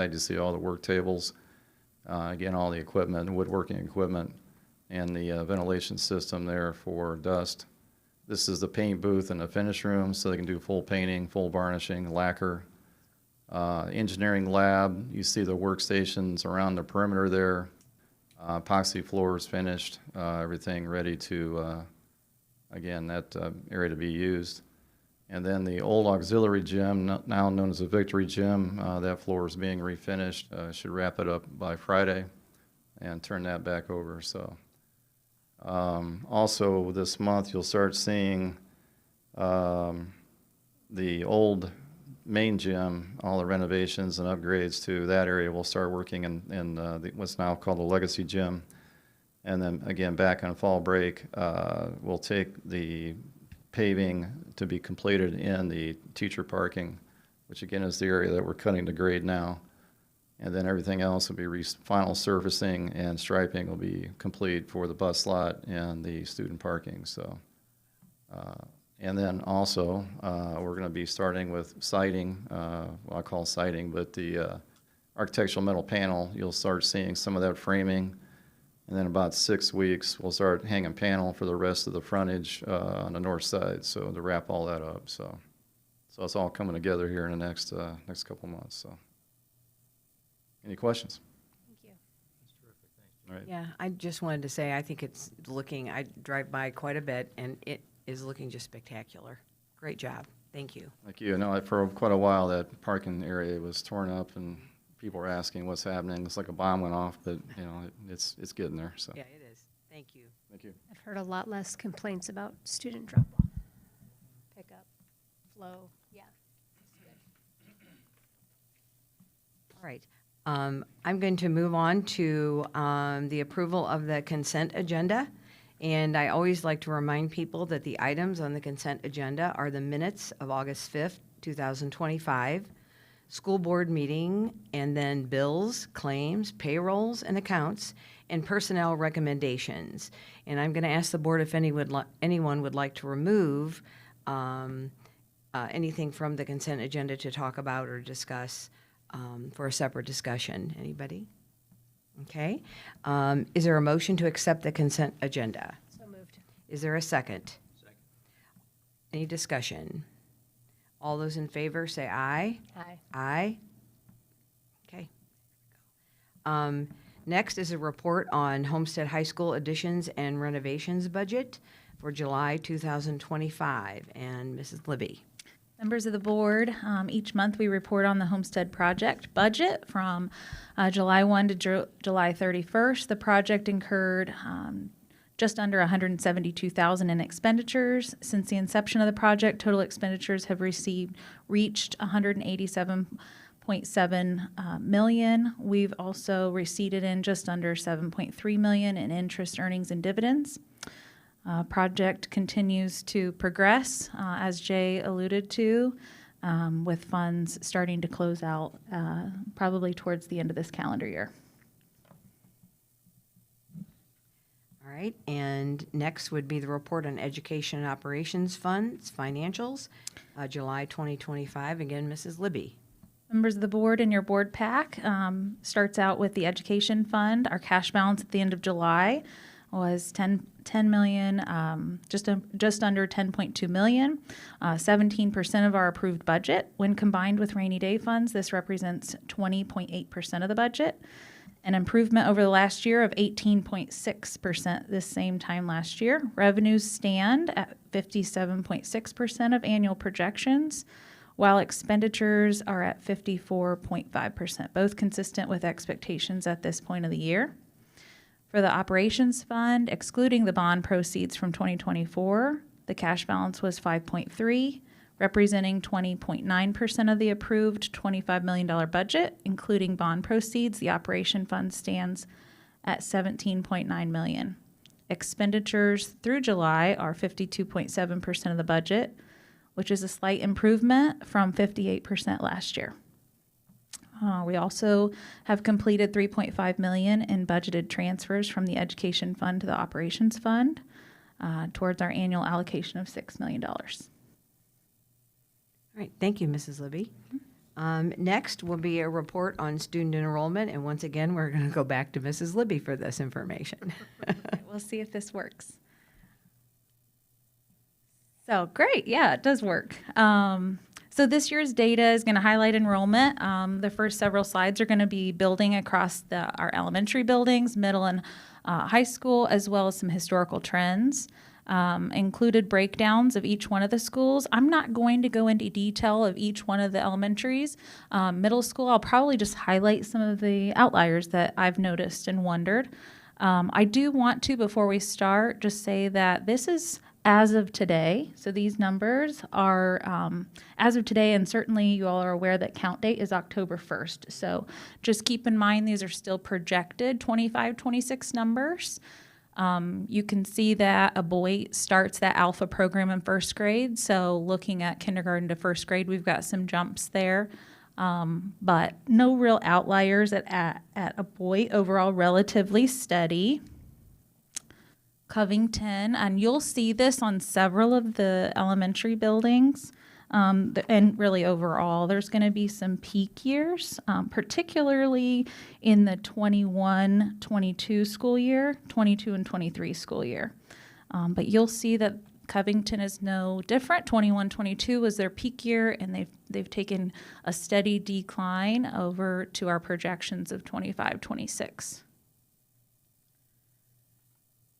You see all the work tables, again, all the equipment, woodworking equipment, and the ventilation system there for dust. This is the paint booth and the finish room, so they can do full painting, full varnishing, lacquer. Engineering lab, you see the workstations around the perimeter there. Epoxy floors finished, everything ready to, again, that area to be used. And then the old auxiliary gym, now known as the Victory Gym, that floor is being refinished. Should wrap it up by Friday and turn that back over. So, also this month you'll start seeing the old main gym, all the renovations and upgrades to that area. We'll start working in what's now called the Legacy Gym. And then again, back on fall break, we'll take the paving to be completed in the teacher parking, which again is the area that we're cutting the grade now. And then everything else will be final surfacing and striping will be complete for the bus lot and the student parking. So, and then also we're going to be starting with siding, well, I call siding, but the architectural metal panel, you'll start seeing some of that framing. And then about 6 weeks, we'll start hanging panel for the rest of the frontage on the north side, so to wrap all that up. So it's all coming together here in the next couple months. So, any questions? Thank you. That's terrific. Thanks. All right. Yeah, I just wanted to say, I think it's looking, I drive by quite a bit, and it is looking just spectacular. Great job. Thank you. Thank you. No, for quite a while, that parking area was torn up, and people were asking what's happening. It's like a bomb went off, but you know, it's getting there. So. Yeah, it is. Thank you. Thank you. I've heard a lot less complaints about student drop-off, pickup, flow. Yeah. All right. I'm going to move on to the approval of the consent agenda. And I always like to remind people that the items on the consent agenda are the minutes of August 5th, 2025, school board meeting, and then bills, claims, payrolls, and accounts, and personnel recommendations. And I'm going to ask the board if anyone would like to remove anything from the consent agenda to talk about or discuss for a separate discussion. Anybody? Okay. Is there a motion to accept the consent agenda? So moved. Is there a second? Second. Any discussion? All those in favor say aye. Aye. Aye. Okay. Next is a report on Homestead High School additions and renovations budget for July 2025. And Mrs. Libby. Members of the board, each month we report on the Homestead project budget from July 1 to July 31st. The project incurred just under $172,000 in expenditures. Since the inception of the project, total expenditures have reached $187.7 million. We've also receipted in just under $7.3 million in interest, earnings, and dividends. Project continues to progress, as Jay alluded to, with funds starting to close out probably towards the end of this calendar year. All right. And next would be the report on Education and Operations Funds financials, July 2025. Again, Mrs. Libby. Members of the board, in your board pack starts out with the education fund. Our cash balance at the end of July was $10 million, just under $10.2 million, 17% of our approved budget. When combined with rainy day funds, this represents 20.8% of the budget, an improvement over the last year of 18.6% this same time last year. Revenues stand at 57.6% of annual projections, while expenditures are at 54.5%, both consistent with expectations at this point of the year. For the operations fund, excluding the bond proceeds from 2024, the cash balance was $5.3, representing 20.9% of the approved $25 million budget. Including bond proceeds, the operation fund stands at $17.9 million. Expenditures through July are 52.7% of the budget, which is a slight improvement from 58% last year. We also have completed $3.5 million in budgeted transfers from the education fund to the operations fund towards our annual allocation of $6 million. All right. Thank you, Mrs. Libby. Next will be a report on student enrollment, and once again, we're going to go back to Mrs. Libby for this information. We'll see if this works. So great, yeah, it does work. So this year's data is going to highlight enrollment. The first several slides are going to be building across our elementary buildings, middle and high school, as well as some historical trends. Included breakdowns of each one of the schools. I'm not going to go into detail of each one of the elementaries. Middle school, I'll probably just highlight some of the outliers that I've noticed and wondered. I do want to, before we start, just say that this is as of today. So these numbers are as of today, and certainly you all are aware that count date is October 1st. So just keep in mind these are still projected 25, 26 numbers. You can see that a boy starts that alpha program in first grade. So looking at kindergarten to first grade, we've got some jumps there. But no real outliers at a boy. Overall, relatively steady. Covington, and you'll see this on several of the elementary buildings, and really overall, there's going to be some peak years, particularly in the 21-22 school year, 22 and 23 school year. But you'll see that Covington is no different. 21-22 was their peak year, and they've taken a steady decline over to our projections of 25-26.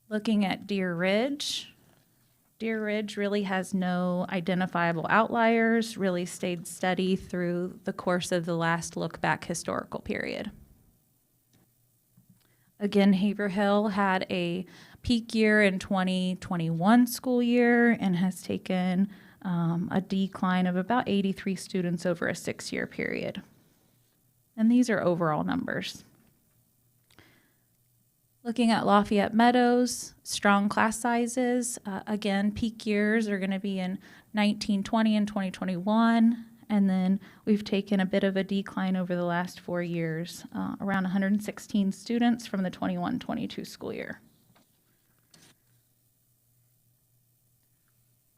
Looking at Deer Ridge. Deer Ridge really has no identifiable outliers, really stayed steady through the course of the last look-back historical period. Again, Haverhill had a peak year in 2021 school year and has taken a decline of about 83 students over a 6-year period. And these are overall numbers. Looking at Lafayette Meadows, strong class sizes. Again, peak years are going to be in 1920 and 2021. And then we've taken a bit of a decline over the last 4 years, around 116 students from the 21-22 school year.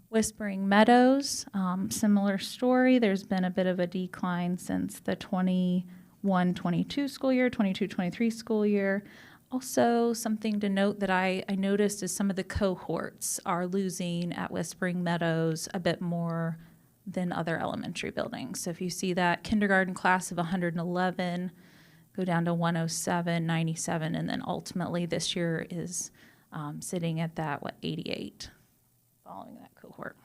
Whispering Meadows, similar story. There's been a bit of a decline since the 21-22 school year, 22-23 school year. Also, something to note that I noticed is some of the cohorts are losing at Whispering Meadows a bit more than other elementary buildings. So if you see that kindergarten class of 111 go down to 107, 97, and then ultimately this year is sitting at that, 88, following that cohort.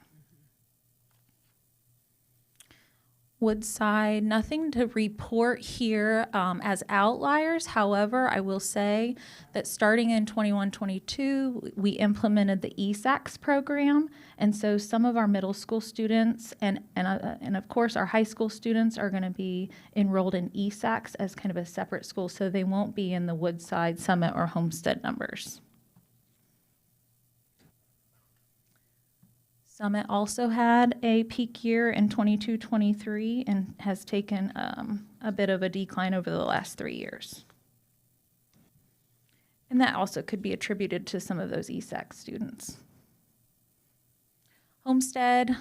Woodside, nothing to report here as outliers. However, I will say that starting in 21-22, we implemented the Sacs program. And so some of our middle school students and of course our high school students are going to be enrolled in Sacs as kind of a separate school. So they won't be in the Woodside, Summit, or Homestead numbers. Summit also had a peak year in 22-23 and has taken a bit of a decline over the last 3 years. And that also could be attributed to some of those ESAC students. Homestead,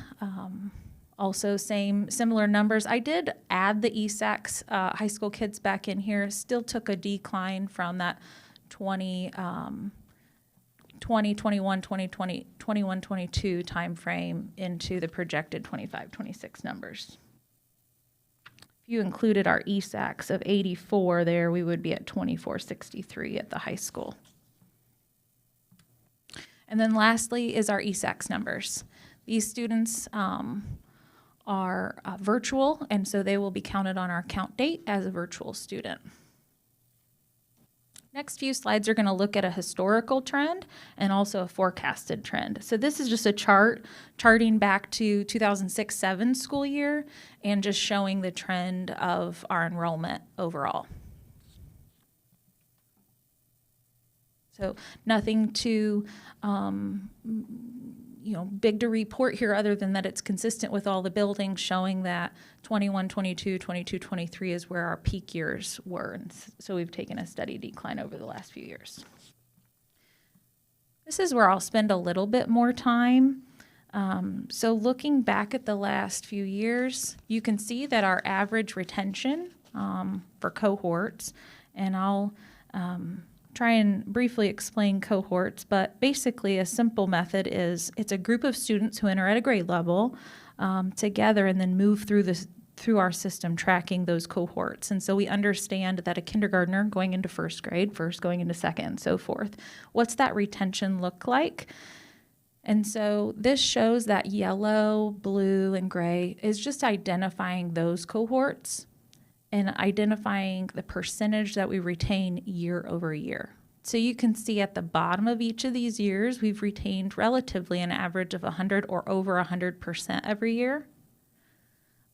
also similar numbers. I did add the ESACs high school kids back in here, still took a decline from that 2021, 21, 22 timeframe into the projected 25, 26 numbers. If you included our ESACs of 84 there, we would be at 2463 at the high school. And then lastly is our ESACs numbers. These students are virtual, and so they will be counted on our count date as a virtual student. Next few slides are going to look at a historical trend and also a forecasted trend. So this is just a charting back to 2006-07 school year and just showing the trend of our enrollment overall. So nothing too big to report here other than that it's consistent with all the buildings, showing that 21, 22, 22, 23 is where our peak years were. And so we've taken a steady decline over the last few years. This is where I'll spend a little bit more time. So looking back at the last few years, you can see that our average retention for cohorts, and I'll try and briefly explain cohorts, but basically a simple method is it's a group of students who enter at a grade level together and then move through our system tracking those cohorts. And so we understand that a kindergartner going into first grade, first going into second, and so forth. What's that retention look like? And so this shows that yellow, blue, and gray is just identifying those cohorts and identifying the percentage that we retain year over year. So you can see at the bottom of each of these years, we've retained relatively an average of 100 or over 100% every year.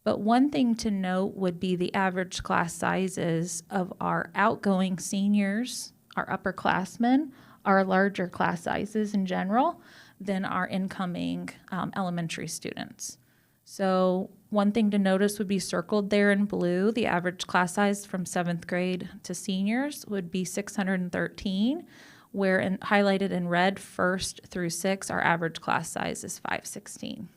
But one thing to note would be the average class sizes of our outgoing seniors, our upperclassmen, our larger class sizes in general than our incoming elementary students. So one thing to notice would be circled there in blue. The average class size from 7th grade to seniors would be 613, where highlighted in red, 1st through 6th, our average class size is 516.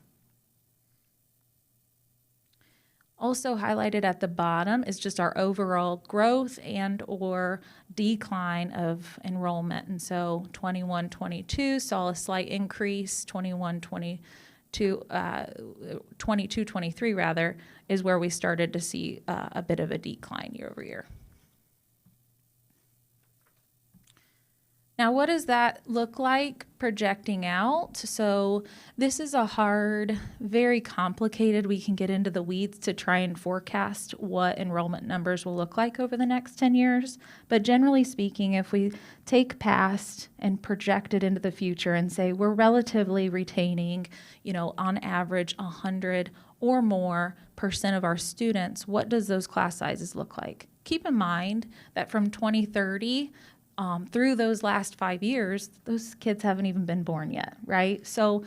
Also highlighted at the bottom is just our overall growth and or decline of enrollment. And so 21-22 saw a slight increase, 22-23 rather, is where we started to see a bit of a decline year over year. Now, what does that look like projecting out? So this is a hard, very complicated, we can get into the weeds to try and forecast what enrollment numbers will look like over the next 10 years. But generally speaking, if we take past and project it into the future and say we're relatively retaining, on average 100 or more % of our students, what does those class sizes look like? Keep in mind that from 2030, through those last 5 years, those kids haven't even been born yet, right? So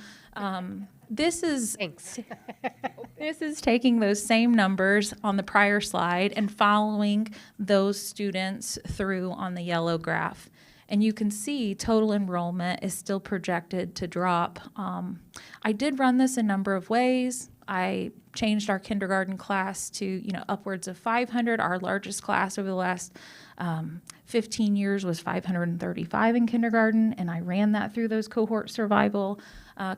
this is this is taking those same numbers on the prior slide and following those students through on the yellow graph. And you can see total enrollment is still projected to drop. I did run this a number of ways. I changed our kindergarten class to, upwards of 500. Our largest class over the last 15 years was 535 in kindergarten, and I ran that through those cohort survival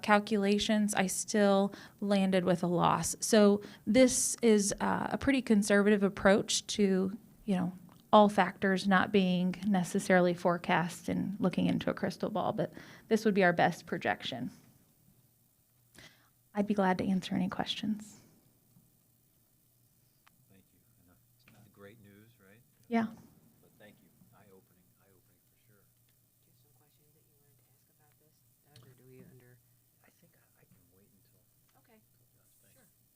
calculations. I still landed with a loss. So this is a pretty conservative approach to, all factors not being necessarily forecast and looking into a crystal ball, but this would be our best projection. I'd be glad to answer any questions. Thank you. And that's great news, right? Yeah. But thank you. Eye-opening for sure. Do you have some questions that you wanted to ask about this, Doug, or do we under? I think I can wait until. Okay. Thanks.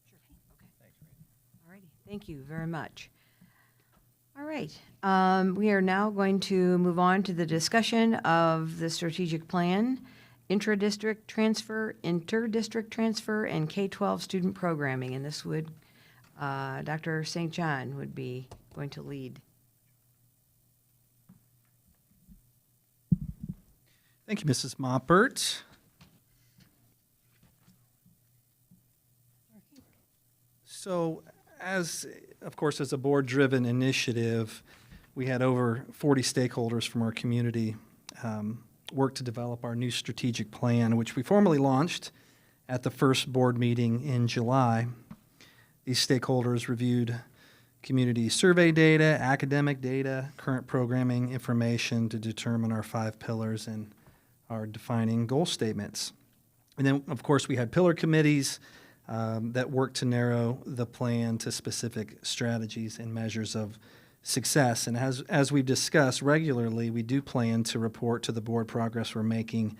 Sure. Okay. Thanks, Randy. All righty. Thank you very much. All right. We are now going to move on to the discussion of the strategic plan, intra-district transfer, inter-district transfer, and K-12 student programming. And this would, Dr. St. John would be going to lead. Thank you, Mrs. Moppert. So, of course, as a board-driven initiative, we had over 40 stakeholders from our community work to develop our new strategic plan, which we formally launched at the first board meeting in July. These stakeholders reviewed community survey data, academic data, current programming information to determine our 5 pillars and our defining goal statements. And then, of course, we had pillar committees that worked to narrow the plan to specific strategies and measures of success. And as we've discussed regularly, we do plan to report to the board progress we're making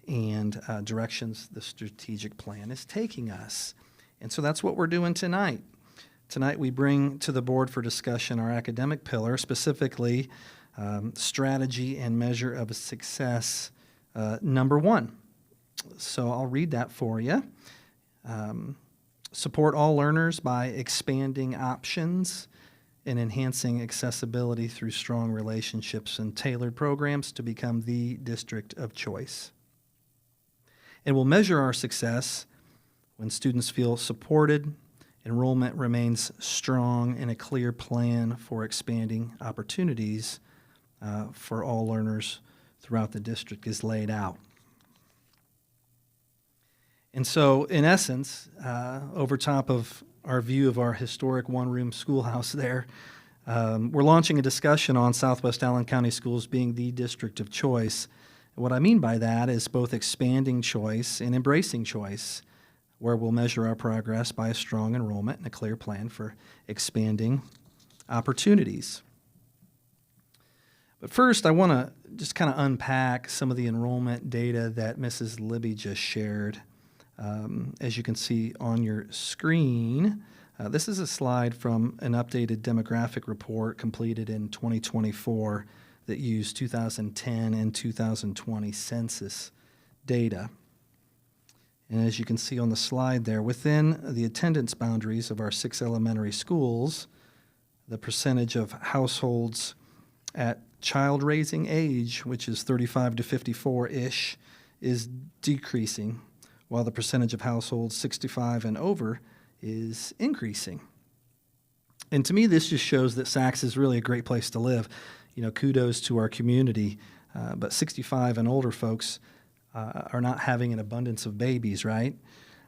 and directions the strategic plan is taking us. And so that's what we're doing tonight. Tonight we bring to the board for discussion our academic pillar, specifically strategy and measure of success number 1. So I'll read that for you. Support all learners by expanding options and enhancing accessibility through strong relationships and tailored programs to become the district of choice. And we'll measure our success when students feel supported, enrollment remains strong, and a clear plan for expanding opportunities for all learners throughout the district is laid out. And so, in essence, over top of our view of our historic one-room schoolhouse there, we're launching a discussion on Southwest Allen County Schools being the district of choice. And what I mean by that is both expanding choice and embracing choice, where we'll measure our progress by a strong enrollment and a clear plan for expanding opportunities. But first, I want to just kind of unpack some of the enrollment data that Mrs. Libby just shared. As you can see on your screen, this is a slide from an updated demographic report completed in 2024 that used 2010 and 2020 census data. And as you can see on the slide there, within the attendance boundaries of our 6 elementary schools, the percentage of households at child raising age, which is 35 to 54-ish, is decreasing, while the percentage of households 65 and over is increasing. And to me, this just shows that Sacs is really a great place to live. You know, kudos to our community, but 65 and older folks are not having an abundance of babies, right?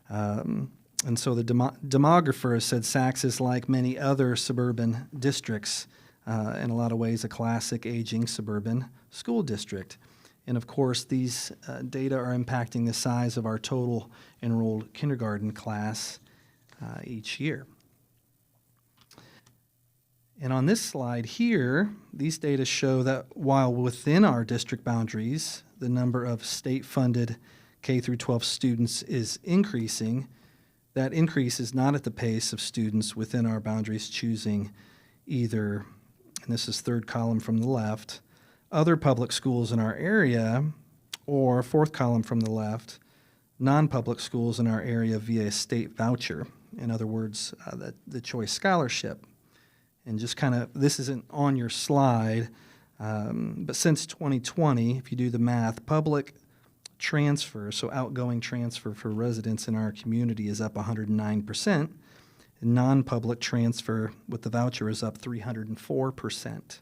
And so the demographer has said Sacs is like many other suburban districts, in a lot of ways a classic aging suburban school district. And of course, these data are impacting the size of our total enrolled kindergarten class each year. And on this slide here, these data show that while within our district boundaries, the number of state-funded K through 12 students is increasing, that increase is not at the pace of students within our boundaries choosing either, and this is third column from the left, other public schools in our area, or fourth column from the left, non-public schools in our area via a state voucher. In other words, the choice scholarship. And just kind of, this isn't on your slide, but since 2020, if you do the math, public transfer, so outgoing transfer for residents in our community is up 109%, and non-public transfer with the voucher is up 304%.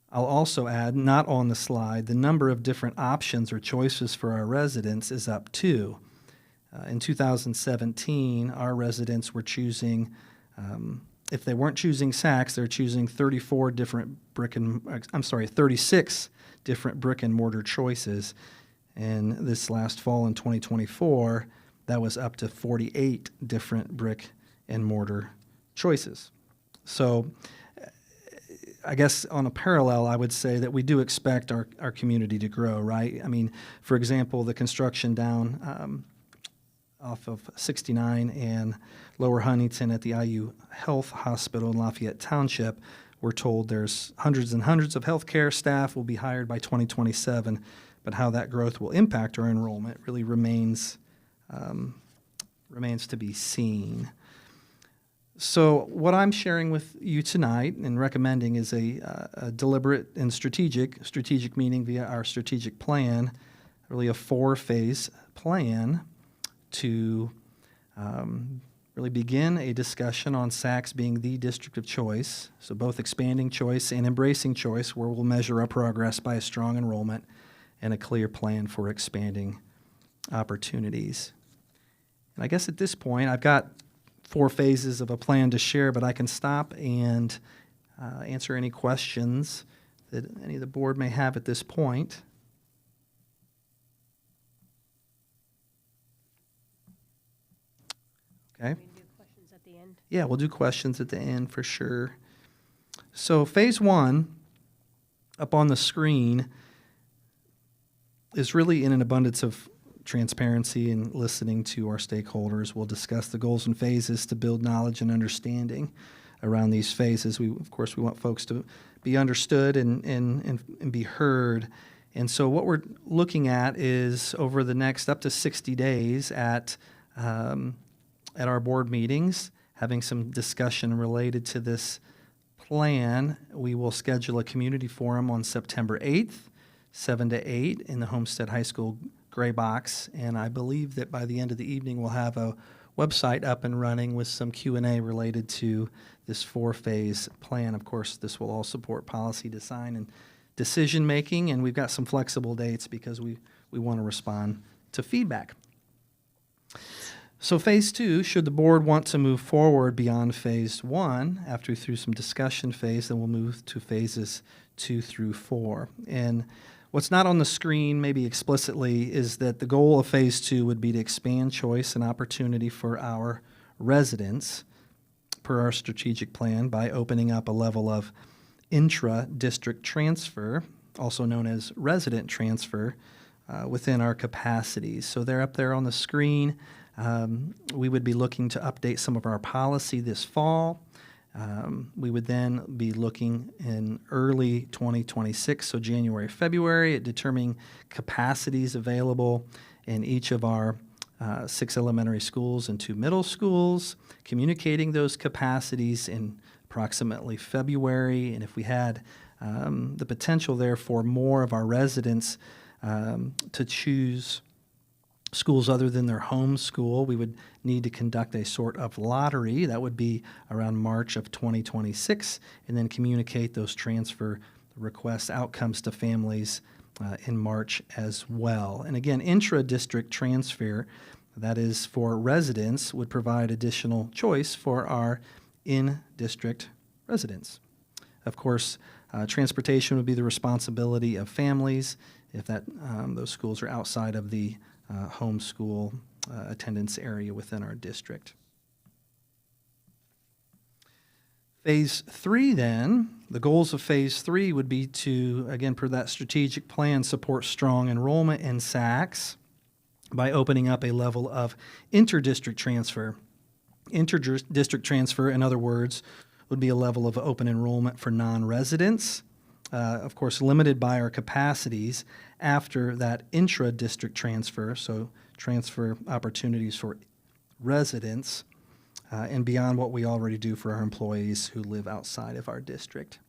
I'll also add, not on the slide, the number of different options or choices for our residents is up too. In 2017, our residents were choosing, if they weren't choosing Sacs, they're choosing 36 different brick and mortar choices. And this last fall in 2024, that was up to 48 different brick and mortar choices. So I guess on a parallel, I would say that we do expect our community to grow, right? I mean, for example, the construction down off of 69 and Lower Huntington at the IU Health Hospital in Lafayette Township, we're told there's hundreds and hundreds of healthcare staff will be hired by 2027, but how that growth will impact our enrollment really remains to be seen. So what I'm sharing with you tonight and recommending is a deliberate and strategic meaning via our strategic plan, really a 4-phase plan to really begin a discussion on Sacs being the district of choice, so both expanding choice and embracing choice, where we'll measure our progress by a strong enrollment and a clear plan for expanding opportunities. And I guess at this point, I've got 4 phases of a plan to share, but I can stop and answer any questions that any of the board may have at this point. Okay. We can do questions at the end. Yeah, we'll do questions at the end for sure. So phase 1, up on the screen, is really in an abundance of transparency and listening to our stakeholders. We'll discuss the goals and phases to build knowledge and understanding around these phases. Of course, we want folks to be understood and be heard. And so what we're looking at is over the next up to 60 days at our board meetings, having some discussion related to this plan. We will schedule a community forum on September 8th, 7 to 8 in the Homestead High School gray box, and I believe that by the end of the evening we'll have a website up and running with some Q&A related to this 4-phase plan. Of course, this will all support policy design and decision making, and we've got some flexible dates because we want to respond to feedback. So phase 2, should the board want to move forward beyond phase 1, after through some discussion phase, then we'll move to phases 2 through 4. And what's not on the screen, maybe explicitly, is that the goal of phase 2 would be to expand choice and opportunity for our residents per our strategic plan by opening up a level of intra-district transfer, also known as resident transfer, within our capacities. So they're up there on the screen. We would be looking to update some of our policy this fall. We would then be looking in early 2026, so January, February, at determining capacities available in each of our 6 elementary schools and 2 middle schools, communicating those capacities in approximately February. And if we had the potential there for more of our residents to choose schools other than their home school, we would need to conduct a sort of lottery. That would be around March of 2026, and then communicate those transfer request outcomes to families in March as well. And again, intra-district transfer, that is for residents, would provide additional choice for our in-district residents. Of course, transportation would be the responsibility of families if those schools are outside of the homeschool attendance area within our district. Phase 3 then, the goals of phase 3 would be to, again, per that strategic plan, support strong enrollment in Sacs by opening up a level of interdistrict transfer. Interdistrict transfer, in other words, would be a level of open enrollment for non-residents, of course, limited by our capacities after that intra-district transfer, so transfer opportunities for residents and beyond what we already do for our employees who live outside of our district.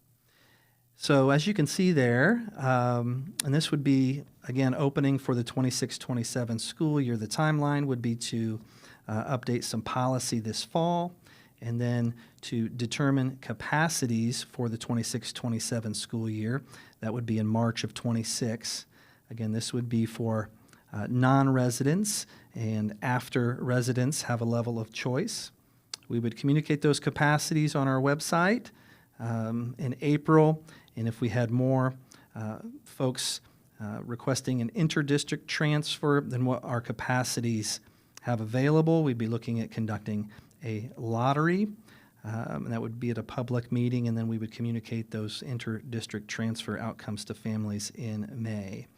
So as you can see there, and this would be, again, opening for the 26-27 school year. The timeline would be to update some policy this fall, and then to determine capacities for the 26-27 school year. That would be in March of 26. Again, this would be for non-residents, and after residents have a level of choice. We would communicate those capacities on our website in April, and if we had more folks requesting an interdistrict transfer than what our capacities have available, we'd be looking at conducting a lottery, and that would be at a public meeting, and then we would communicate those interdistrict transfer outcomes to families in May.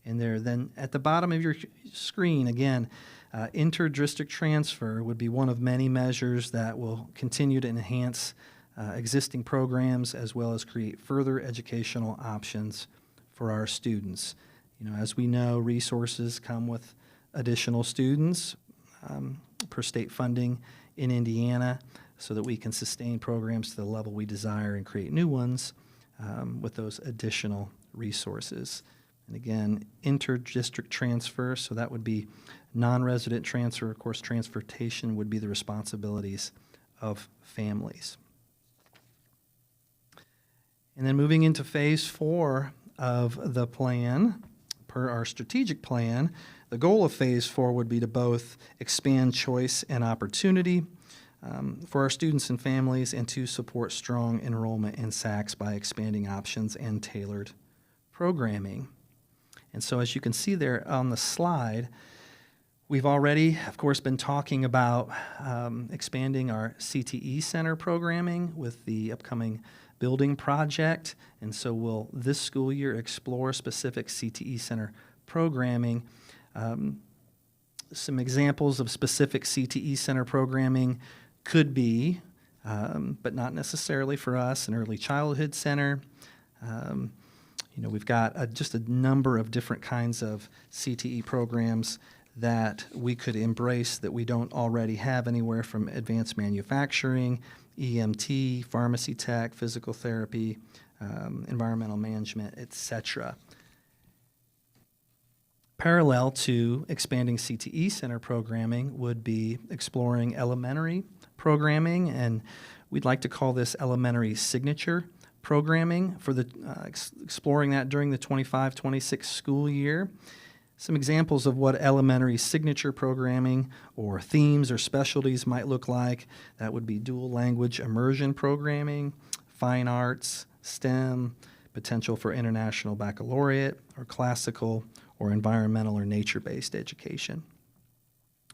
And there, then at the bottom of your screen, again, interdistrict transfer would be one of many measures that will continue to enhance existing programs as well as create further educational options for our students. You know, as we know, resources come with additional students per state funding in Indiana so that we can sustain programs to the level we desire and create new ones with those additional resources. And again, interdistrict transfer, so that would be non-resident transfer. Of course, transportation would be the responsibilities of families. And then moving into phase 4 of the plan, per our strategic plan, the goal of phase 4 would be to both expand choice and opportunity for our students and families, and to support strong enrollment in Sacs by expanding options and tailored programming. And so as you can see there on the slide, we've already, of course, been talking about expanding our CTE Center programming with the upcoming building project. And so we'll, this school year, explore specific CTE Center programming. Some examples of specific CTE Center programming could be, but not necessarily for us, an early childhood center. You know, we've got just a number of different kinds of CTE programs that we could embrace that we don't already have, anywhere from advanced manufacturing, EMT, pharmacy tech, physical therapy, environmental management, etc. Parallel to expanding CTE Center programming would be exploring elementary programming, and we'd like to call this elementary signature programming for the exploring that during the 25-26 school year. Some examples of what elementary signature programming or themes or specialties might look like: that would be dual language immersion programming, fine arts, STEM, potential for international baccalaureate, or classical or environmental or nature-based education.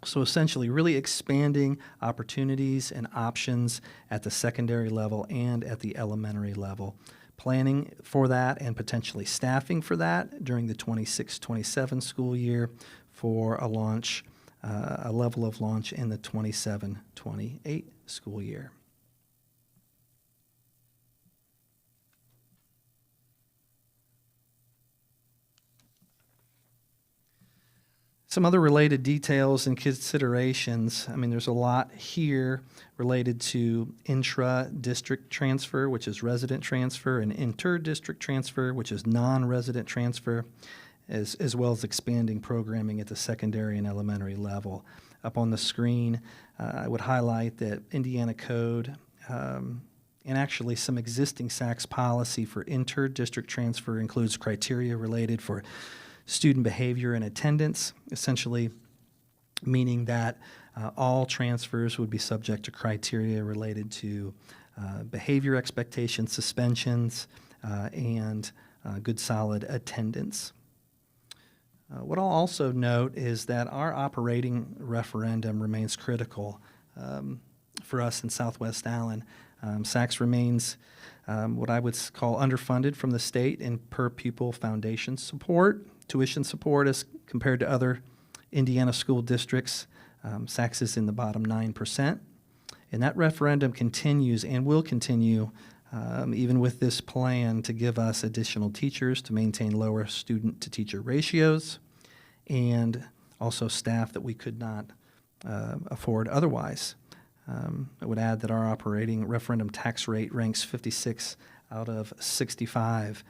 So essentially really expanding opportunities and options at the secondary level and at the elementary level. Planning for that and potentially staffing for that during the 26-27 school year for a launch, a level of launch in the 27-28 school year. Some other related details and considerations. I mean, there's a lot here related to intra-district transfer, which is resident transfer, and inter-district transfer, which is non-resident transfer, as well as expanding programming at the secondary and elementary level. Up on the screen, I would highlight that Indiana Code and actually some existing Sacs policy for inter-district transfer includes criteria related for student behavior and attendance, essentially meaning that all transfers would be subject to criteria related to behavior expectations, suspensions, and good solid attendance. What I'll also note is that our operating referendum remains critical for us in Southwest Allen. Sacs remains what I would call underfunded from the state in per pupil foundation support, tuition support as compared to other Indiana school districts. Sacs is in the bottom 9%. And that referendum continues and will continue even with this plan to give us additional teachers to maintain lower student-to-teacher ratios and also staff that we could not afford otherwise. I would add that our operating referendum tax rate ranks 56 out of 65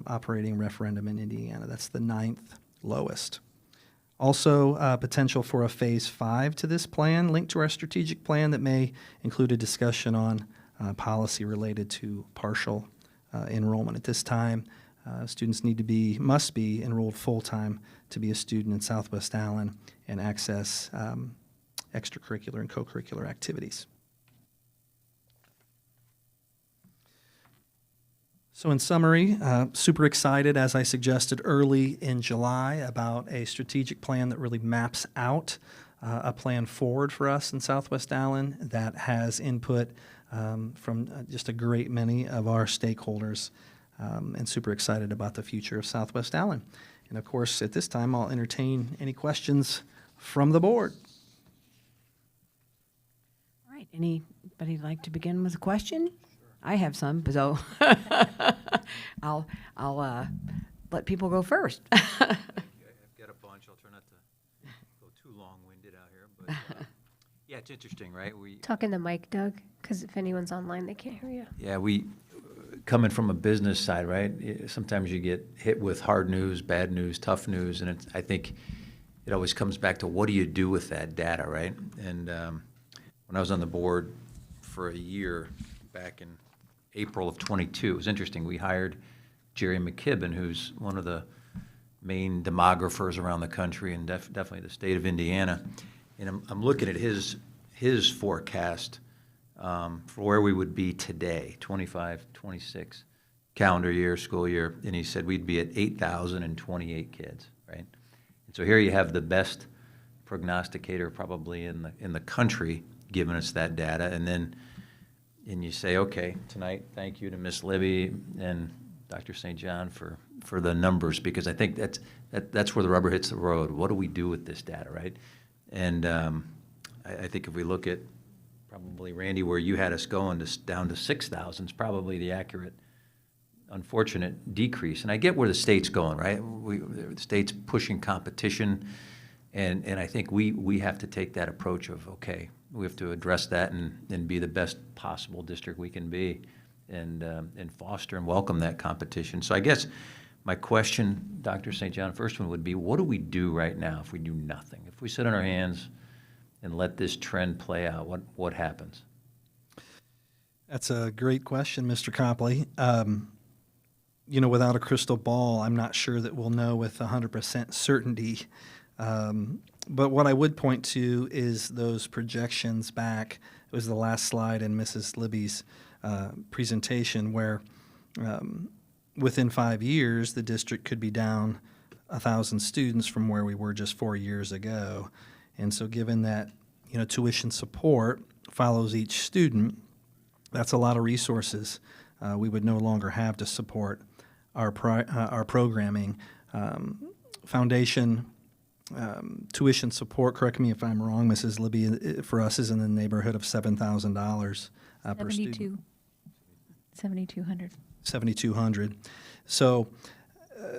operating referendum in Indiana. That's the 9th lowest. Also, potential for a Phase 5 to this plan linked to our strategic plan that may include a discussion on policy related to partial enrollment. At this time, students must be enrolled full-time to be a student in Southwest Allen and access extracurricular and co-curricular activities. So in summary, super excited, as I suggested early in July, about a strategic plan that really maps out a plan forward for us in Southwest Allen that has input from just a great many of our stakeholders, and super excited about the future of Southwest Allen. And of course, at this time, I'll entertain any questions from the board. All right, anybody like to begin with a question? I have some, so I'll let people go first. I've got a bunch. I'll try not to go too long-winded out here, but yeah, it's interesting, right? Talk in the mic, Doug, because if anyone's online, they can't hear you. Yeah, coming from a business side, right? Sometimes you get hit with hard news, bad news, tough news, and I think it always comes back to what do you do with that data, right? And when I was on the board for a year back in April of 22, it was interesting. We hired Jerry McKibben, who's one of the main demographers around the country and definitely the state of Indiana. And I'm looking at his forecast for where we would be today, 25, 26 calendar year, school year, and he said we'd be at 8,028 kids, right? And so here you have the best prognosticator probably in the country giving us that data, and you say, okay, tonight, thank you to Miss Libby and Dr. St. John for the numbers, because I think that's where the rubber hits the road. What do we do with this data, right? And I think if we look at probably, Randy, where you had us going down to 6,000 is probably the accurate, unfortunate decrease. And I get where the state's going, right? The state's pushing competition, and I think we have to take that approach of, okay, we have to address that and be the best possible district we can be and foster and welcome that competition. So I guess My question, Dr. St. John, first one would be, what do we do right now if we do nothing? If we sit on our hands and let this trend play out, what happens? That's a great question, Mr. Copley. Without a crystal ball, I'm not sure that we'll know with 100% certainty. But what I would point to is those projections back. It was the last slide in Mrs. Libby's presentation where within 5 years, the district could be down 1,000 students from where we were just 4 years ago. And so given that, tuition support follows each student, that's a lot of resources we would no longer have to support our programming. Foundation tuition support, correct me if I'm wrong, Mrs. Libby, for us is in the neighborhood of $7,000 per student. 7,200. 7,200. So,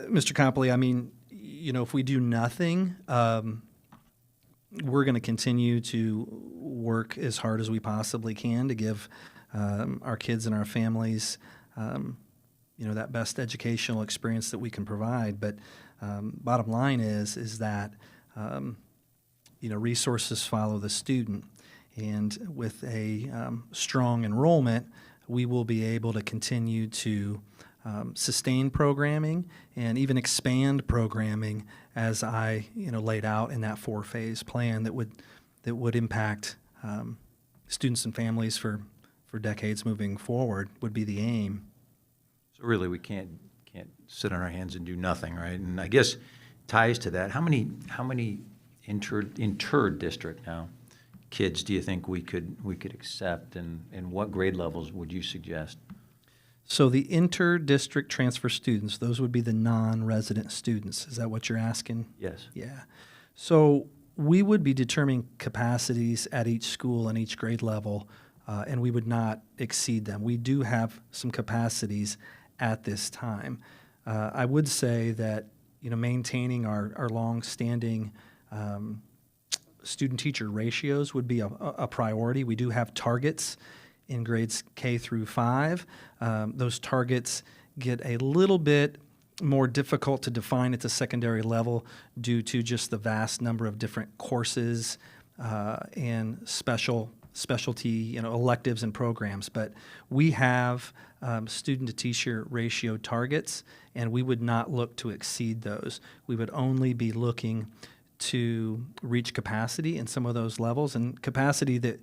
Mr. Copley, I mean, if we do nothing, we're going to continue to work as hard as we possibly can to give our kids and our families, that best educational experience that we can provide. But bottom line is that, resources follow the student. And with a strong enrollment, we will be able to continue to sustain programming and even expand programming as I laid out in that 4-phase plan that would impact students and families for decades moving forward would be the aim. So really, we can't sit on our hands and do nothing, right? And I guess ties to that. How many inter-district now kids do you think we could accept, and what grade levels would you suggest? So the inter-district transfer students, those would be the non-resident students. Is that what you're asking? Yes. Yeah. So we would be determining capacities at each school and each grade level, and we would not exceed them. We do have some capacities at this time. I would say that maintaining our long-standing student-teacher ratios would be a priority. We do have targets in grades K through 5. Those targets get a little bit more difficult to define at the secondary level due to just the vast number of different courses and specialty, electives and programs. But we have student-to-teacher ratio targets, and we would not look to exceed those. We would only be looking to reach capacity in some of those levels, and capacity that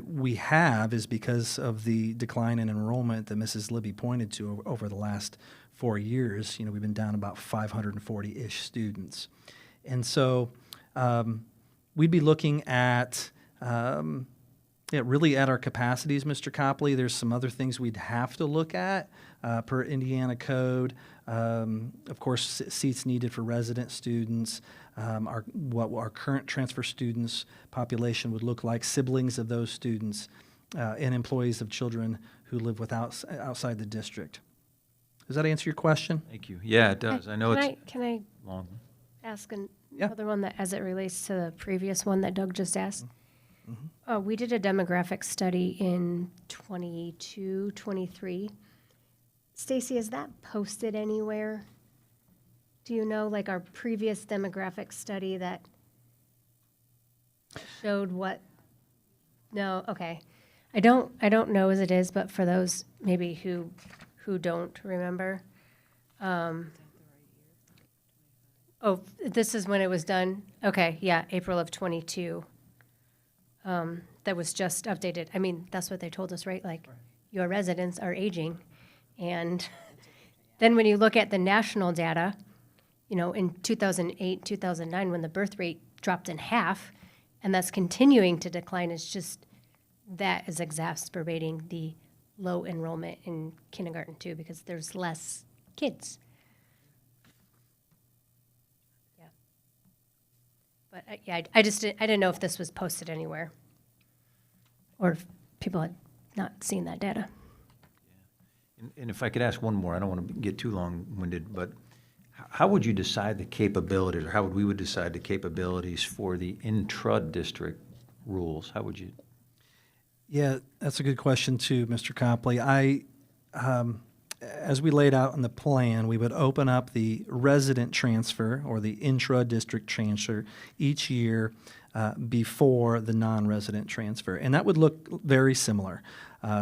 we have is because of the decline in enrollment that Mrs. Libby pointed to over the last 4 years. We've been down about 540-ish students. And so we'd be looking at really at our capacities, Mr. Copley. There's some other things we'd have to look at per Indiana code. Of course, seats needed for resident students, what our current transfer students population would look like, siblings of those students, and employees of children who live outside the district. Does that answer your question? Thank you. Yeah, it does. I know Can I long. ask Yeah. another one that, as it relates to the previous one that Doug just asked? Mm-hmm. We did a demographic study in 22, 23. Stacy, is that posted anywhere? Do you know, like our previous demographic study that showed what? No, okay. I don't know as it is, but for those maybe who don't remember. This is when it was done? Okay, yeah, April of 22. That was just updated. I mean, that's what they told us, right? Like, your residents are aging. And then when you look at the national data, in 2008, 2009, when the birth rate dropped in half, and that's continuing to decline, it's just that is exacerbating the low enrollment in kindergarten too, because there's less kids. Yeah. But I didn't know if this was posted anywhere, or if people had not seen that data. And if I could ask one more, I don't want to get too long-winded, but how would you decide the capabilities, or how would we decide the capabilities for the intra-district rules? How would you? Yeah, that's a good question too, Mr. Copley. as we laid out in the plan, we would open up the resident transfer or the intra-district transfer each year before the non-resident transfer. And that would look very similar.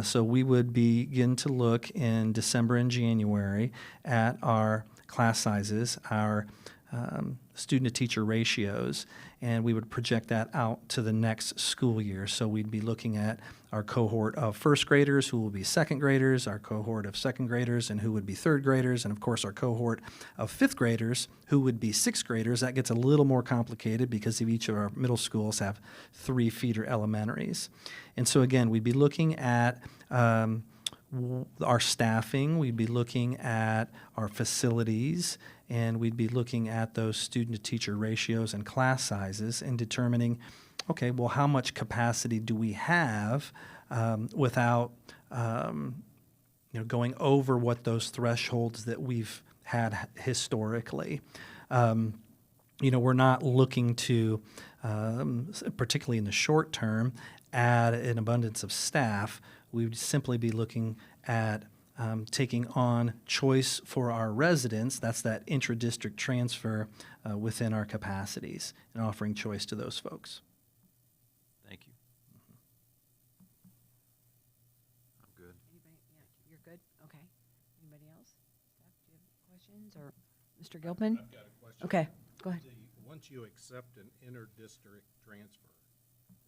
So we would begin to look in December and January at our class sizes, our student-to-teacher ratios, and we would project that out to the next school year. So we'd be looking at our cohort of first graders who will be second graders, our cohort of second graders and who would be third graders, and of course our cohort of fifth graders who would be sixth graders. That gets a little more complicated because each of our middle schools have 3 feeder elementaries. And so again, we'd be looking at our staffing, we'd be looking at our facilities, and we'd be looking at those student-to-teacher ratios and class sizes and determining, okay, well, how much capacity do we have without going over what those thresholds that we've had historically. We're not looking to, particularly in the short term, add an abundance of staff. We would simply be looking at taking on choice for our residents, that's that intra-district transfer within our capacities, and offering choice to those folks. Thank you. I'm good. Anybody? Yeah, you're good? Okay. Anybody else? Steph, do you have questions? Or Mr. Gilpin? I've got a question. Okay, go ahead. Once you accept an inter-district transfer,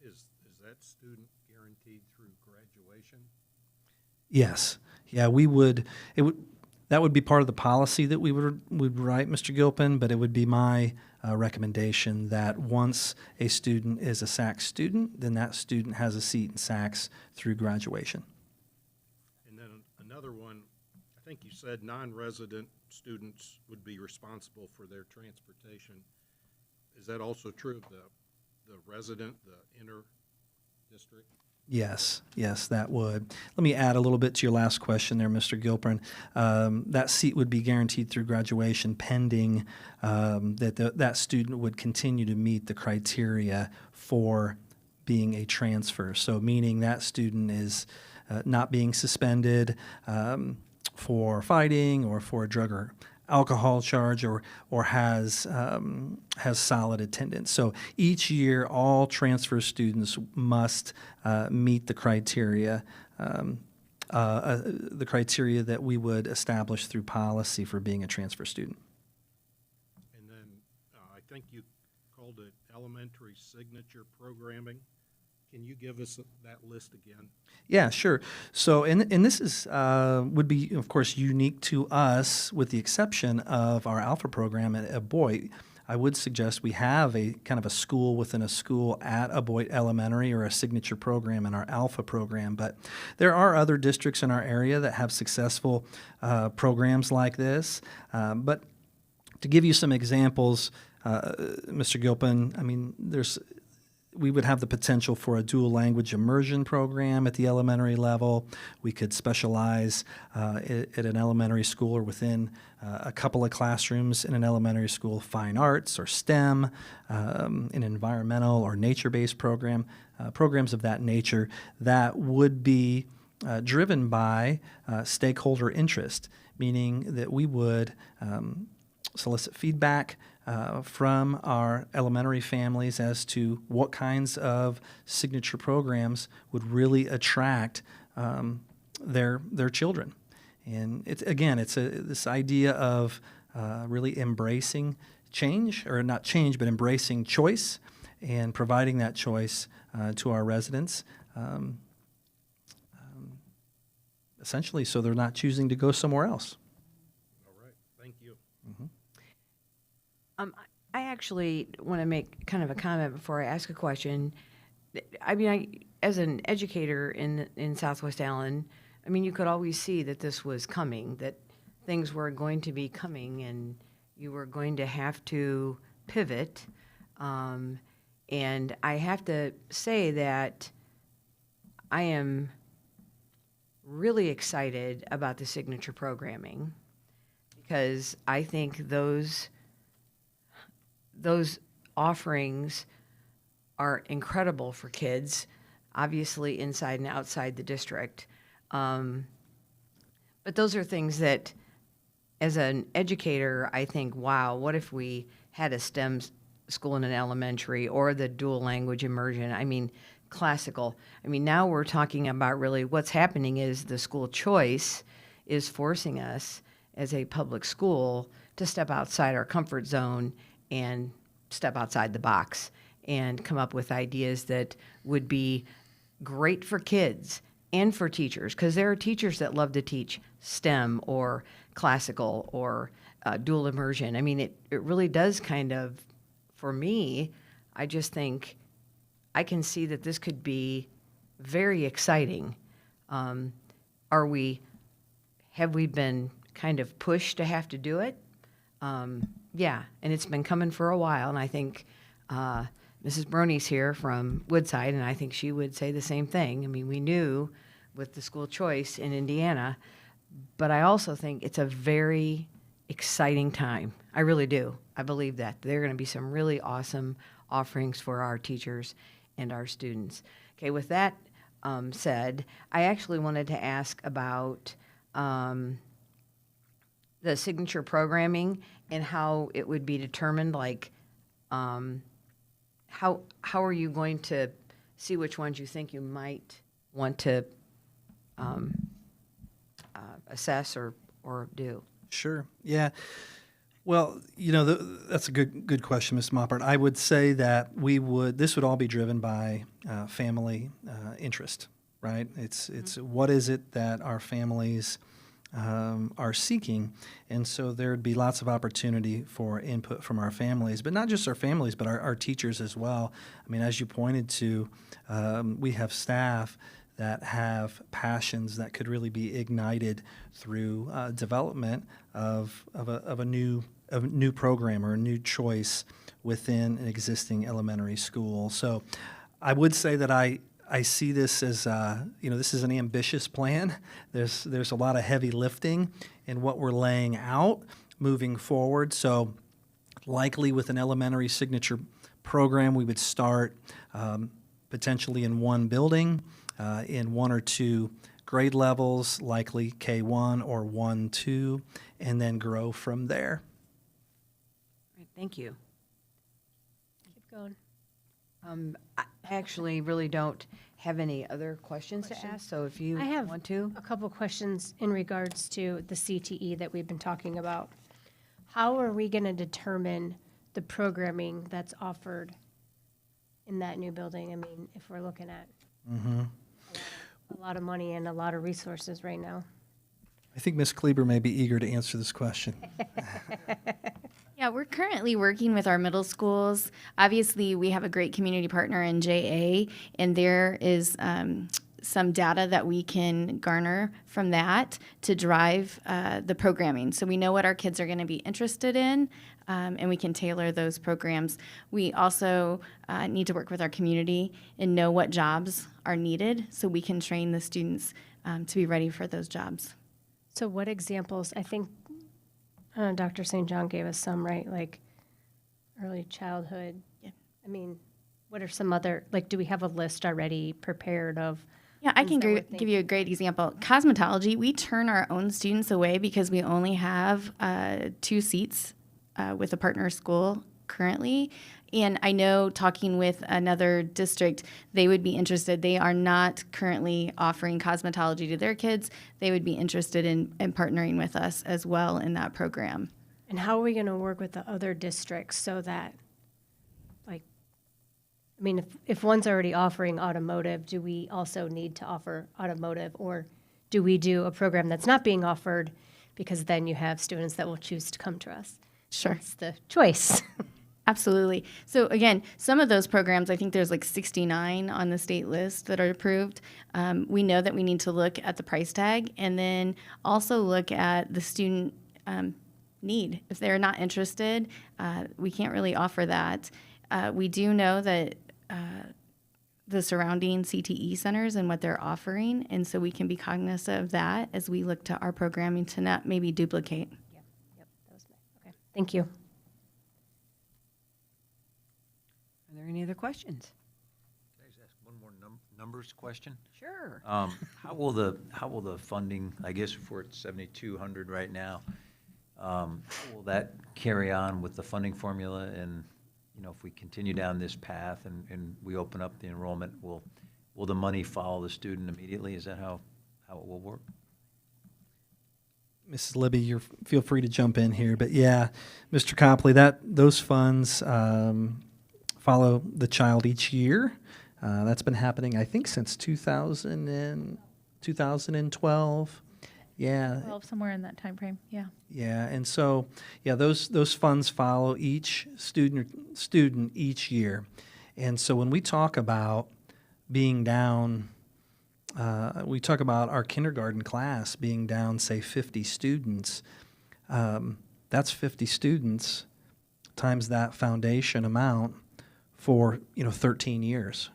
is that student guaranteed through graduation? Yes. Yeah, that would be part of the policy that we would write, Mr. Gilpin, but it would be my recommendation that once a student is a Sacs student, then that student has a seat in Sacs through graduation. And then another one, I think you said non-resident students would be responsible for their transportation. Is that also true of the resident, the inter-district? Yes, that would. Let me add a little bit to your last question there, Mr. Gilpin. That seat would be guaranteed through graduation pending that student would continue to meet the criteria for being a transfer. So meaning that student is not being suspended for fighting or for a drug or alcohol charge or has solid attendance. So each year, all transfer students must meet the criteria that we would establish through policy for being a transfer student. And then I think you called it elementary signature programming. Can you give us that list again? Yeah, sure. So, and this is would be, of course, unique to us, with the exception of our Alpha program at Boyd. I would suggest we have a kind of a school within a school at Boyd Elementary or a signature program in our Alpha program. But there are other districts in our area that have successful programs like this. But to give you some examples, Mr. Gilpin, I mean, we would have the potential for a dual language immersion program at the elementary level. We could specialize at an elementary school or within a couple of classrooms in an elementary school, fine arts or STEM, an environmental or nature-based program, programs of that nature that would be driven by stakeholder interest, meaning that we would solicit feedback from our elementary families as to what kinds of signature programs would really attract their children. And it's this idea of really embracing change, or not change, but embracing choice and providing that choice to our residents, essentially so they're not choosing to go somewhere else. All right, thank you. I actually want to make kind of a comment before I ask a question. I mean, as an educator in Southwest Allen, I mean, you could always see that this was coming, that things were going to be coming, and you were going to have to pivot. And I have to say that I am really excited about the signature programming, because I think those offerings are incredible for kids, obviously inside and outside the district. But those are things that, as an educator, I think, wow, what if we had a STEM school in an elementary, or the dual language immersion? I mean, classical. I mean, now we're talking about really what's happening is the school choice is forcing us as a public school to step outside our comfort zone and step outside the box and come up with ideas that would be great for kids and for teachers, because there are teachers that love to teach STEM or classical or dual immersion. I mean, it really does kind of, for me, I just think I can see that this could be very exciting. Have we been kind of pushed to have to do it? Yeah, and it's been coming for a while, and I think Mrs. Brony's here from Woodside, and I think she would say the same thing. I mean, we knew with the school choice in Indiana, but I also think it's a very exciting time. I really do. I believe that. There are going to be some really awesome offerings for our teachers and our students. Okay, with that said, I actually wanted to ask about the signature programming and how it would be determined, like how are you going to see which ones you think you might want to assess or do? Sure. Yeah. Well, that's a good question, Ms. Moppert. I would say that this would all be driven by family interest, right? It's what is it that our families are seeking, and so there'd be lots of opportunity for input from our families, but not just our families, but our teachers as well. I mean, as you pointed to, we have staff that have passions that could really be ignited through development of a new program or a new choice within an existing elementary school. So I would say that I see this as this is an ambitious plan. There's a lot of heavy lifting in what we're laying out moving forward. So likely with an elementary signature program, we would start potentially in one building, in one or two grade levels, likely K1 or 1-2, and then grow from there. Right, thank you. Keep going. I actually really don't have any other questions to ask, so if you I have want to. a couple questions in regards to the CTE that we've been talking about. How are we going to determine the programming that's offered in that new building? I mean, if we're looking at a lot of money and a lot of resources right now. I think Ms. Kleber may be eager to answer this question. Yeah, we're currently working with our middle schools. Obviously, we have a great community partner in JA, and there is some data that we can garner from that to drive the programming. So we know what our kids are going to be interested in, and we can tailor those programs. We also need to work with our community and know what jobs are needed so we can train the students to be ready for those jobs. So what examples, I think Dr. St. John gave us some, right? Like early childhood. Yeah. I mean, what are some other, like, do we have a list already prepared of? Yeah, I can things that we're give you a thinking? great example. Cosmetology, we turn our own students away because we only have 2 seats with a partner school currently. And I know talking with another district, they would be interested. They are not currently offering cosmetology to their kids. They would be interested in partnering with us as well in that program. And how are we going to work with the other districts so that, like, I mean, if one's already offering automotive, do we also need to offer automotive? Or do we do a program that's not being offered because then you have students that will choose to come to us? Sure. It's the choice. Absolutely. So again, some of those programs, I think there's like 69 on the state list that are approved. We know that we need to look at the price tag and then also look at the student need. If they're not interested, we can't really offer that. We do know that the surrounding CTE centers and what they're offering, and so we can be cognizant of that as we look to our programming to not maybe duplicate. Yep, that was okay. Thank you. Are there any other questions? Can I just ask one more numbers question? Sure. How will the funding, I guess if we're at 7,200 right now, how will that carry on with the funding formula? And, you know, if we continue down this path and we open up the enrollment, will the money follow the student immediately? Is that how it will work? Mrs. Libby, feel free to jump in here, but yeah, Mr. Copley, those funds follow the child each year. That's been happening, I think, since 2012. Yeah, 12, somewhere in that time frame. Yeah. yeah, and so those funds follow each student each year, and so when we talk about being down. We talk about our kindergarten class being down, say, 50 students. That's 50 students times that foundation amount for 13 years.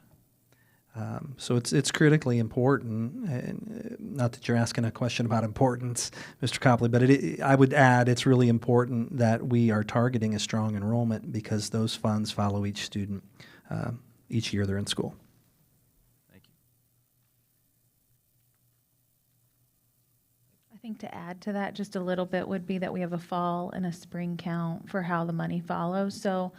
So it's critically important. And not that you're asking a question about importance, Mr. Copley, but I would add it's really important that we are targeting a strong enrollment because those funds follow each student each year they're in school. I think to add to that just a little bit would be that we have a fall and a spring count for how the money follows. So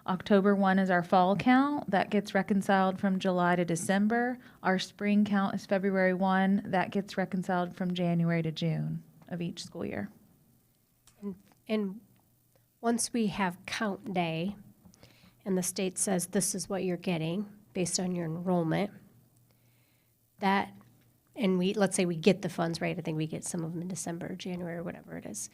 October 1 is our fall count. That gets reconciled from July to December. Our spring count is February 1. That gets reconciled from January to June of each school year. And once we have count day and the state says this is what you're getting based on your enrollment, and let's say we get the funds, right? I think we get some of them in December, January, or whatever it is.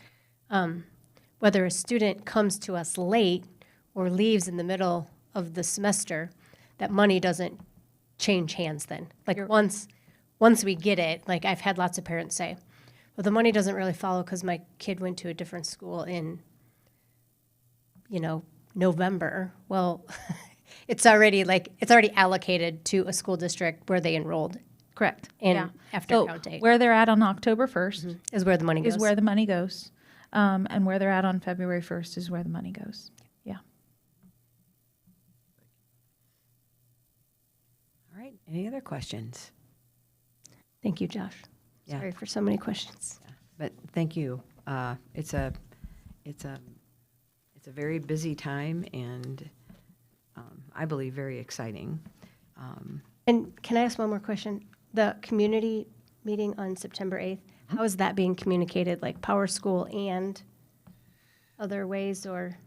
Whether a student comes to us late or leaves in the middle of the semester, that money doesn't change hands then. Like once we get it, like I've had lots of parents say, well, the money doesn't really follow because my kid went to a different school in, November. Well, it's already allocated to a school district where they enrolled. Correct. And after so count date. Where they're at on October 1st Is where the money goes. is where the money goes. And where they're at on February 1st is where the money goes. Yeah. All right. Any other questions? Thank you, Josh. Yeah. Sorry for so many questions. But thank you. It's a very busy time and I believe very exciting. And can I ask one more question? The community meeting on September 8th, how is that being communicated, like Power School and other ways, or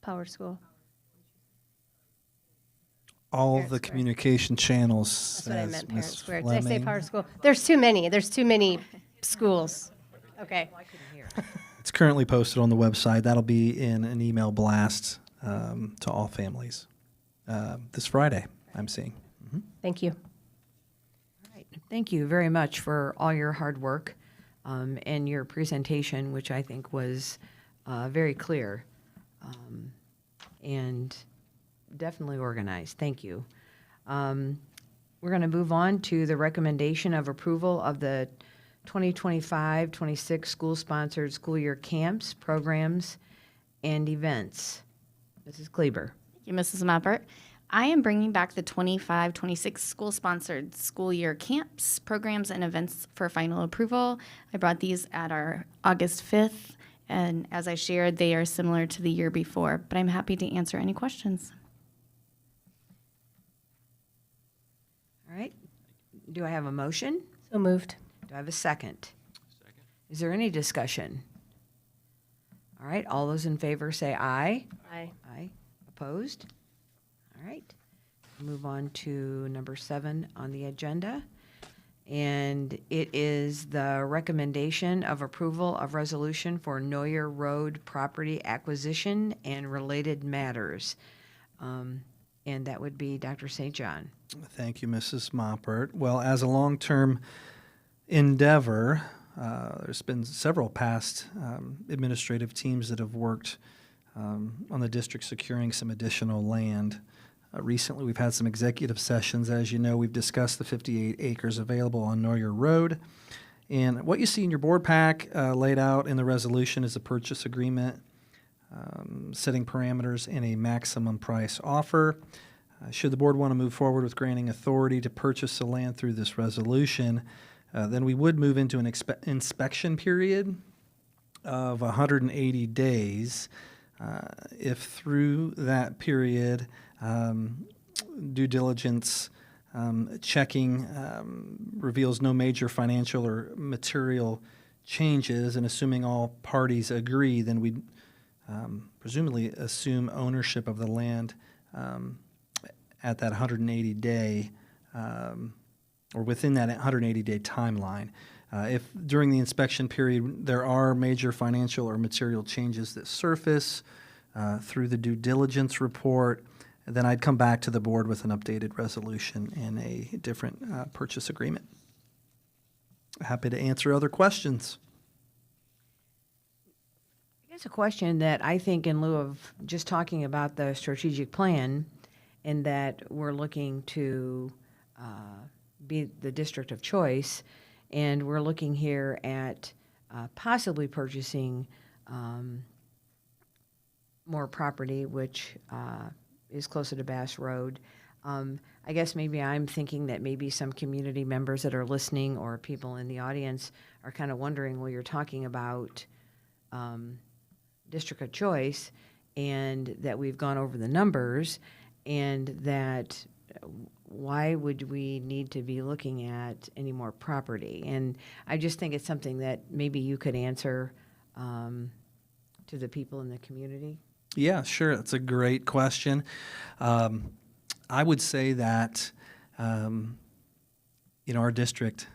Power School? All Parent the Square. communication channels. That's what I says meant, Ms. Parent Square. Did I say Fleming. Power School? There's too many. There's too many schools. Okay. It's currently posted on the website. That'll be in an email blast to all families this Friday, I'm seeing. Thank you. All right. Thank you very much for all your hard work and your presentation, which I think was very clear and definitely organized. Thank you. We're going to move on to the recommendation of approval of the 2025-26 school-sponsored school year camps, programs, and events. Mrs. Kleber. Thank you, Mrs. Mappert. I am bringing back the 25-26 school-sponsored school year camps, programs, and events for final approval. I brought these at our August 5th, and as I shared, they are similar to the year before, but I'm happy to answer any questions. All right. Do I have a motion? So moved. Do I have a second? Second. Is there any discussion? All right. All those in favor say aye. Aye. Aye. Opposed? All right. Move on to number 7 on the agenda. And it is the recommendation of approval of resolution for Neuer Road property acquisition and related matters. And that would be Dr. St. John. Thank you, Mrs. Moppert. Well, as a long-term endeavor, there's been several past administrative teams that have worked on the district securing some additional land. Recently, we've had some executive sessions. As you know, we've discussed the 58 acres available on Neuer Road. And what you see in your board pack laid out in the resolution is a purchase agreement, setting parameters and a maximum price offer. Should the board want to move forward with granting authority to purchase the land through this resolution, then we would move into an inspection period of 180 days. If through that period, due diligence checking reveals no major financial or material changes, and assuming all parties agree, then we'd presumably assume ownership of the land at that 180-day or within that 180-day timeline. If during the inspection period there are major financial or material changes that surface through the due diligence report, then I'd come back to the board with an updated resolution and a different purchase agreement. Happy to answer other questions. I guess a question that I think, in lieu of just talking about the strategic plan, in that we're looking to be the district of choice, and we're looking here at possibly purchasing more property, which is closer to Bass Road. I guess maybe I'm thinking that maybe some community members that are listening or people in the audience are kind of wondering, well, you're talking about district of choice, and that we've gone over the numbers, and that why would we need to be looking at any more property? And I just think it's something that maybe you could answer to the people in the community. Yeah, sure. That's a great question. I would say that our district's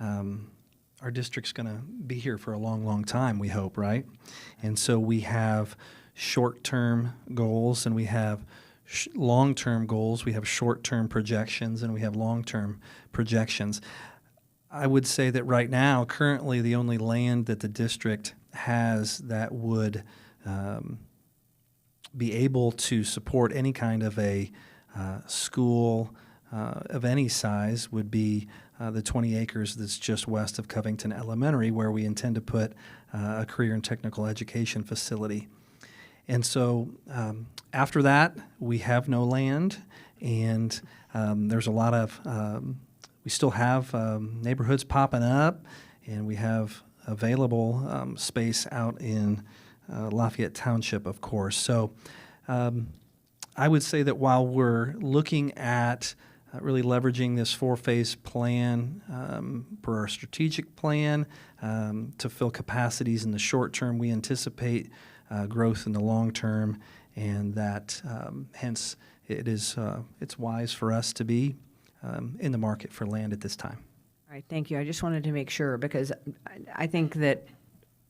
going to be here for a long, long time, we hope, right? And so we have short-term goals, and we have long-term goals. We have short-term projections, and we have long-term projections. I would say that right now, currently, the only land that the district has that would be able to support any kind of a school of any size would be the 20 acres that's just west of Covington Elementary, where we intend to put a career and technical education facility. And so after that, we have no land, and there's a lot of, we still have neighborhoods popping up, and we have available space out in Lafayette Township, of course. So I would say that while we're looking at really leveraging this 4-phase plan per our strategic plan to fill capacities in the short term, we anticipate growth in the long term, and that hence it's wise for us to be in the market for land at this time. All right, thank you. I just wanted to make sure, because I think that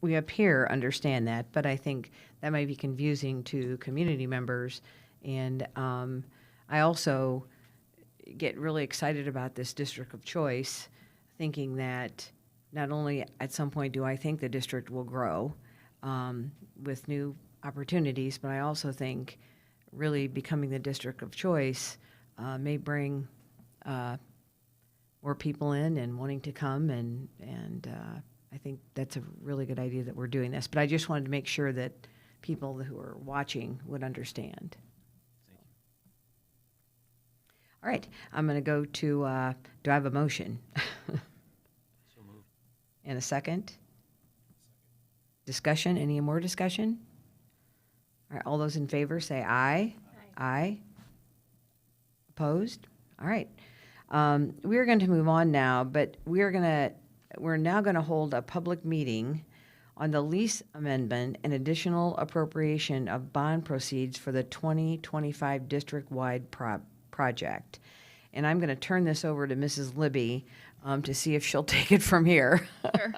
we up here understand that, but I think that might be confusing to community members. And I also get really excited about this district of choice, thinking that not only at some point do I think the district will grow with new opportunities, but I also think really becoming the district of choice may bring more people in and wanting to come, and I think that's a really good idea that we're doing this. But I just wanted to make sure that people who are watching would understand. All right, I'm going to go to, do I have a motion? So moved. And a second? Discussion, any more discussion? All right, all those in favor say aye. Aye. Opposed? All right. We are going to move on now, but we're now going to hold a public meeting on the lease amendment and additional appropriation of bond proceeds for the 2025 district-wide project. And I'm going to turn this over to Mrs. Libby to see if she'll take it from here. Sure.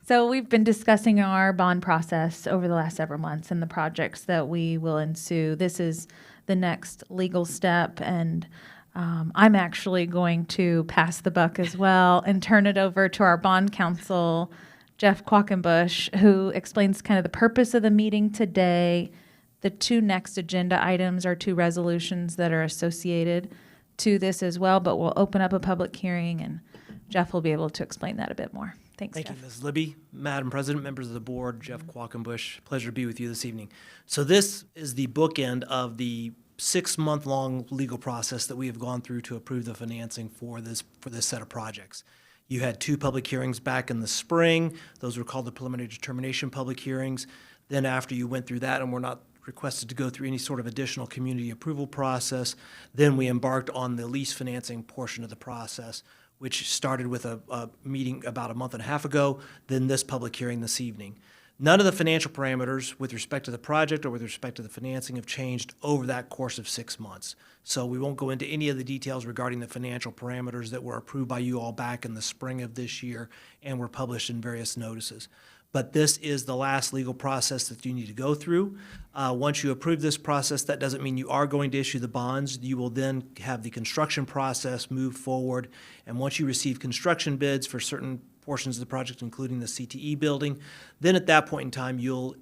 So we've been discussing our bond process over the last several months and the projects that we will ensue. This is the next legal step, and I'm actually going to pass the buck as well and turn it over to our bond counsel, Jeff Quackenbush, who explains kind of the purpose of the meeting today. The two next agenda items are two resolutions that are associated to this as well, but we'll open up a public hearing, and Jeff will be able to explain that a bit more. Thanks, Thank Jeff. you, Ms. Libby. Madam President, members of the board, Jeff Quackenbush, pleasure to be with you this evening. So this is the bookend of the 6-month-long legal process that we have gone through to approve the financing for this set of projects. You had 2 public hearings back in the spring. Those were called the preliminary determination public hearings. Then after you went through that and were not requested to go through any sort of additional community approval process, then we embarked on the lease financing portion of the process, which started with a meeting about a month and a half ago, then this public hearing this evening. None of the financial parameters with respect to the project or with respect to the financing have changed over that course of 6 months. So we won't go into any of the details regarding the financial parameters that were approved by you all back in the spring of this year and were published in various notices. But this is the last legal process that you need to go through. Once you approve this process, that doesn't mean you are going to issue the bonds. You will then have the construction process move forward. And once you receive construction bids for certain portions of the project, including the CTE building, then at that point in time, you'll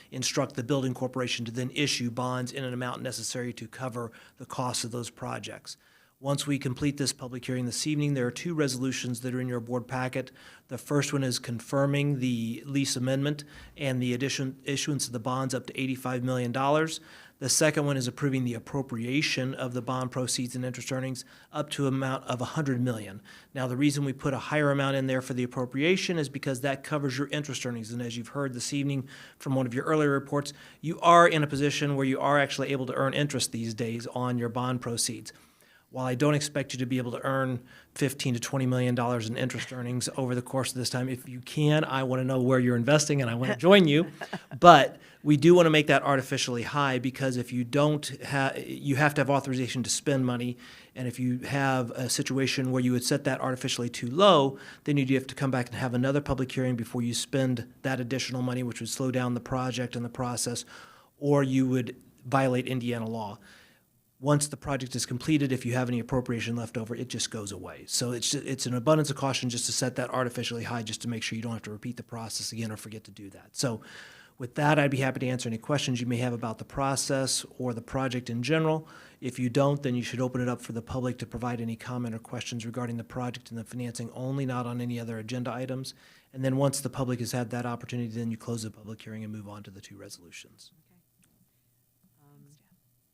instruct the building corporation to then issue bonds in an amount necessary to cover the costs of those projects. Once we complete this public hearing this evening, there are 2 resolutions that are in your board packet. The first one is confirming the lease amendment and the issuance of the bonds up to $85 million. The second one is approving the appropriation of the bond proceeds and interest earnings up to an amount of $100 million. Now, the reason we put a higher amount in there for the appropriation is because that covers your interest earnings. And as you've heard this evening from one of your earlier reports, you are in a position where you are actually able to earn interest these days on your bond proceeds. While I don't expect you to be able to earn $15 to $20 million in interest earnings over the course of this time, if you can, I want to know where you're investing and I want to join you. But we do want to make that artificially high, because if you don't you have to have authorization to spend money. And if you have a situation where you would set that artificially too low, then you'd have to come back and have another public hearing before you spend that additional money, which would slow down the project and the process, or you would violate Indiana law. Once the project is completed, if you have any appropriation left over, it just goes away. So it's an abundance of caution just to set that artificially high, just to make sure you don't have to repeat the process again or forget to do that. So with that, I'd be happy to answer any questions you may have about the process or the project in general. If you don't, then you should open it up for the public to provide any comment or questions regarding the project and the financing only, not on any other agenda items. And then once the public has had that opportunity, then you close the public hearing and move on to the 2 resolutions.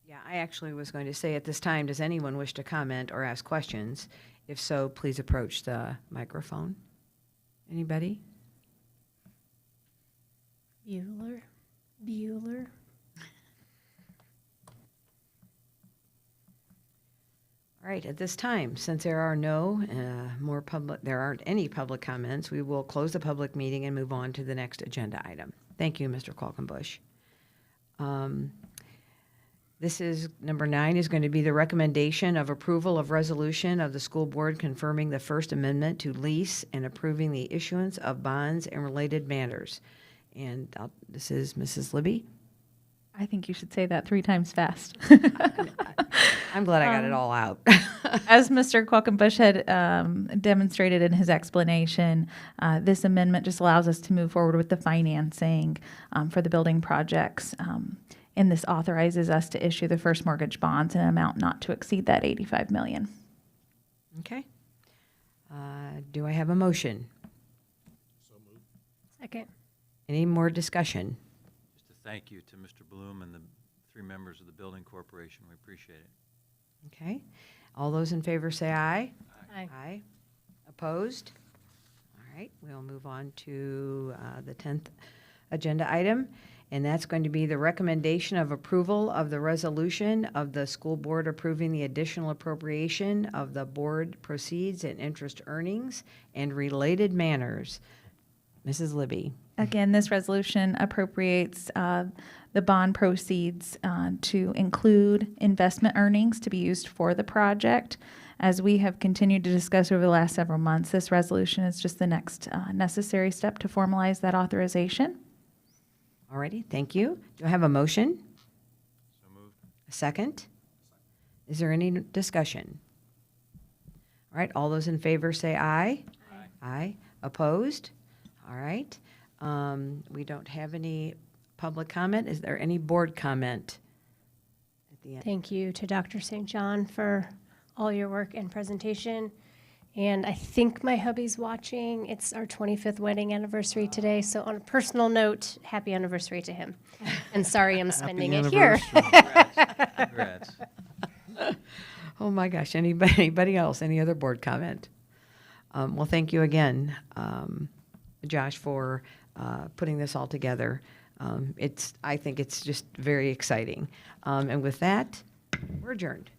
Yeah, I actually was going to say at this time, does anyone wish to comment or ask questions? If so, please approach the microphone. Anybody? Bueller. All right, at this time, since there are there aren't any public comments, we will close the public meeting and move on to the next agenda item. Thank you, Mr. Qualkenbush. This is, number 9 is going to be the recommendation of approval of resolution of the school board confirming the First Amendment to lease and approving the issuance of bonds and related matters. And this is Mrs. Libby. I think you should say that 3 times fast. I'm glad I got it all out. As Mr. Qualkenbush had demonstrated in his explanation, this amendment just allows us to move forward with the financing for the building projects. And this authorizes us to issue the first mortgage bonds in an amount not to exceed that $85 million. Okay. Do I have a motion? Second. Any more discussion? Just a thank you to Mr. Bloom and the 3 members of the building corporation. We appreciate it. Okay. All those in favor say aye. Aye. Aye. Opposed? All right, we'll move on to the 10th agenda item, and that's going to be the recommendation of approval of the resolution of the school board approving the additional appropriation of the board proceeds and interest earnings and related matters. Mrs. Libby. Again, this resolution appropriates the bond proceeds to include investment earnings to be used for the project. As we have continued to discuss over the last several months, this resolution is just the next necessary step to formalize that authorization. All righty, thank you. Do I have a motion? So moved. A second? Is there any discussion? All right, all those in favor say aye. Aye. Aye. Opposed? All right. We don't have any public comment. Is there any board comment at the end? Thank you to Dr. St. John for all your work and presentation. And I think my hubby's watching. It's our 25th wedding anniversary today. So on a personal note, happy anniversary to him. And sorry I'm spending it here. Congrats. Oh my gosh, anybody else, any other board comment? Well, thank you again, Josh, for putting this all together. I think it's just very exciting. And with that, we're adjourned.